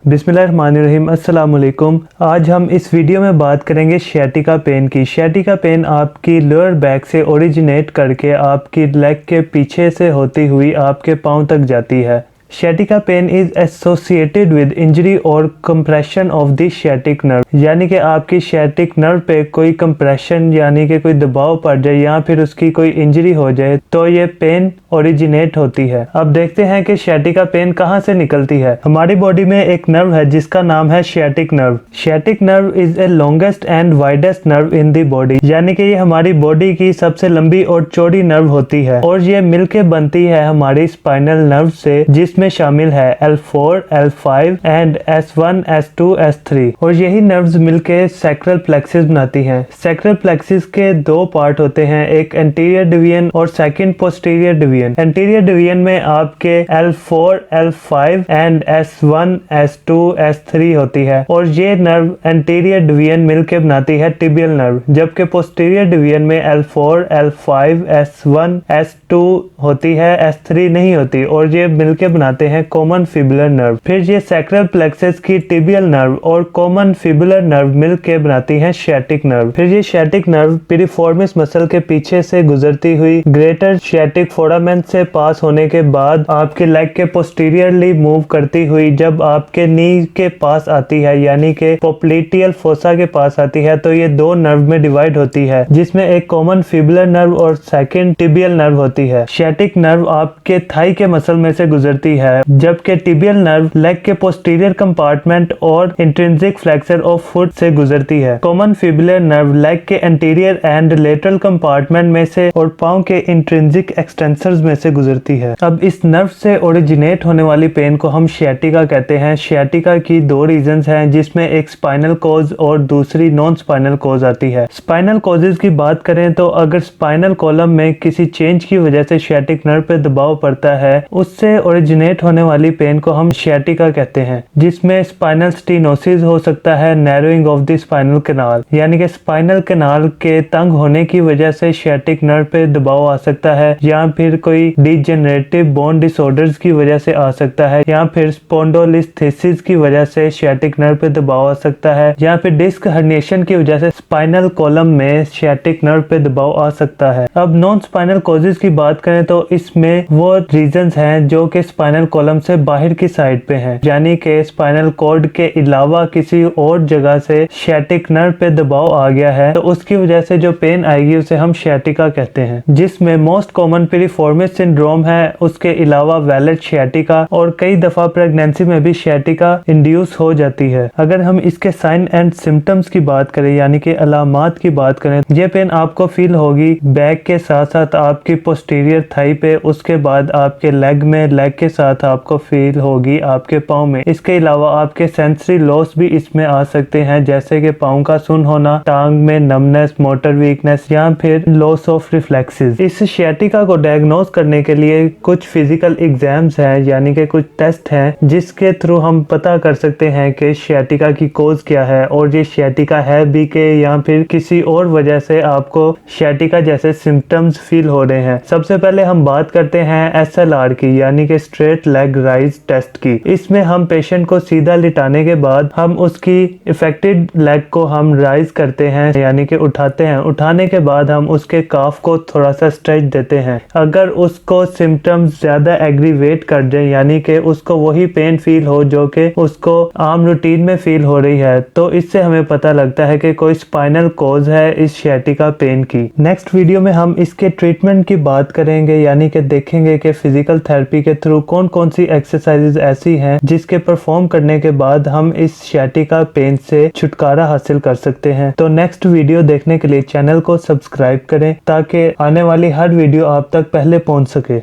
बिस्मिल्लाहिर्रहमानिर्रहीम अस्सलाम वालेकुम। आज हम इस वीडियो में बात करेंगे शियाटिका पेन की। शियाटिका पेन आपकी लोअर बैक से ओरिजिनेट करके आपकी लेग के पीछे से होती हुई आपके पाँव तक जाती है। Sciatica pain is associated with injury और compression of the sciatic nerve, यानी कि आपकी शियाटिक नर्व पे कोई कंप्रेशन यानी कि कोई दबाव पड़ जाए या फिर उसकी कोई इंजरी हो जाए तो ये पेन ओरिजिनेट होती है। अब देखते हैं कि शियाटिका पेन कहाँ से निकलती है। हमारी बॉडी में एक नर्व है जिसका नाम है sciatic nerve. Sciatic nerve is a longest and widest nerve in the body, यानी कि ये हमारी बॉडी की सबसे लंबी और चौड़ी नर्व होती है और ये मिलके बनती है हमारी स्पाइनल नर्व से, जिसमें शामिल है L4, L5 and S1, S2, S3 और यही नर्व्स मिलके सैक्रल प्लेक्सिस बनाती हैं। सैक्रल प्लेक्सिस के दो पार्ट होते हैं, एक एंटीरियर डिवीजन और second posterior division. Anterior division में आपके L4, L5 and S1, S2, S3 होती है और ये नर्व एंटीरियर डिवीजन मिलके बनाती है टिबियल नर्व, जबकि पोस्टीरियर डिवीजन में L4, L5, S1, S2 होती है, S3 नहीं होती और ये मिलके बनाते हैं कॉमन फिबुलर नर्व। फिर ये सैक्रल प्लेक्सस की टिबियल नर्व और कॉमन फिबुलर नर्व मिलके बनाती हैं शियाटिक नर्व। फिर ये शियाटिक नर्व पिरिफॉर्मिस मसल के पीछे से गुजरती हुई ग्रेटर शियाटिक फोरामेन से पास होने के बाद आपके लेग के पोस्टीरियरली मूव करती हुई जब आपके नी के पास आती है यानी कि पोप्लिटियल फोसा के पास आती है तो ये दो नर्व में डिवाइड होती है, जिसमें एक कॉमन फिबुलर नर्व और सेकंड टिबियल नर्व होती है। शियाटिक नर्व आपके थाई के मसल में से गुजरती है, जबकि टिबियल नर्व लेग के पोस्टीरियर कंपार्टमेंट और इंट्रिंसिक फ्लेक्सर ऑफ फुट से गुजरती है। कॉमन फिबुलर नर्व लेग के एंटीरियर एंड लेटरल कंपार्टमेंट में से और पांव के इंट्रिंसिक एक्सटेंसर्स में से गुजरती है। अब इस नर्व से ओरिजिनेट होने वाली पेन को हम शियाटिका कहते हैं। शियाटिका की दो रीजंस हैं, जिसमें एक स्पाइनल कॉज और दूसरी नॉन स्पाइनल कॉज आती है। स्पाइनल कॉजेज की बात करें तो अगर स्पाइनल कॉलम में किसी चेंज की वजह से शियाटिक नर्व पे दबाव पड़ता है, उससे ओरिजिनेट होने वाली पेन को हम शियाटिका कहते हैं, जिसमें स्पाइनल स्टीनोसिस हो सकता है, narrowing of the spinal canal, यानी कि स्पाइनल कैनाल के तंग होने की वजह से शियाटिक नर्व पे दबाव आ सकता है, या फिर कोई डिजेनरेटिव बोन डिसऑर्डर्स की वजह से आ सकता है, या फिर स्पॉन्डोलिस्थेसिस की वजह से शियाटिक नर्व पे दबाव आ सकता है, या फिर डिस्क हर्निएशन की वजह से स्पाइनल कॉलम में शियाटिक नर्व पे दबाव आ सकता है। अब नॉन स्पाइनल कॉजेज की बात करें तो इसमें वो रीजंस हैं जो कि स्पाइनल कॉलम से बाहर की साइड पे हैं, यानी कि स्पाइनल कॉर्ड के अलावा किसी और जगह से शियाटिक नर्व पे दबाव आ गया है तो उसकी वजह से जो पेन आएगी उसे हम शियाटिका कहते हैं, जिसमें मोस्ट कॉमन पिरिफॉर्मिस सिंड्रोम है, उसके अलावा वैलेट शियाटिका और कई दफा प्रेगनेंसी में भी शियाटिका इंड्यूस हो जाती है। अगर हम इसके साइन एंड सिम्टम्स की बात करें यानी कि अलामात की बात करें, ये पेन आपको फील होगी बैक के साथ साथ आपकी पोस्टीरियर थाई पे, उसके बाद आपके लेग में, लेग के साथ आपको फील होगी आपके पाँव में। इसके अलावा आपके सेंसरी लॉस भी इसमें आ सकते हैं, जैसे कि पाँव का सुन होना, टांग में नमनेस, मोटर वीकनेस या फिर लॉस ऑफ रिफ्लेक्सेस। इस शियाटिका को डायग्नोज करने के लिए कुछ फिजिकल एग्जाम्स हैं, यानी कि कुछ टेस्ट हैं जिसके थ्रू हम पता कर सकते हैं कि शियाटिका की कोज क्या है और ये शियाटिका है भी के या फिर किसी और वजह से आपको शियाटिका जैसे सिम्टम्स फील हो रहे हैं। सबसे पहले हम बात करते हैं SLR की, यानी कि स्ट्रेट लेग राइज टेस्ट की। इसमें हम पेशेंट को सीधा लिटाने के बाद हम उसकी इफेक्टेड लेग को हम राइज करते हैं, यानी कि उठाते हैं। उठाने के बाद हम उसके काफ को थोड़ा सा स्ट्रेच देते हैं। अगर उसको सिम्टम्स ज्यादा एग्रीवेट कर जाए, यानी कि उसको वही पेन फील हो जो कि उसको आम रूटीन में फील हो रही है, तो इससे हमें पता लगता है कि कोई स्पाइनल कॉज है इस शियाटिका पेन की। नेक्स्ट वीडियो में हम इसके ट्रीटमेंट की बात करेंगे, यानी कि देखेंगे कि फिजिकल थेरेपी के थ्रू कौन कौन सी एक्सरसाइजेज ऐसी हैं जिसके परफॉर्म करने के बाद हम इस शियाटिका पेन से छुटकारा हासिल कर सकते हैं। तो नेक्स्ट वीडियो देखने के लिए चैनल को सब्सक्राइब करें ताकि आने वाली हर वीडियो आप तक पहले पहुंच सके।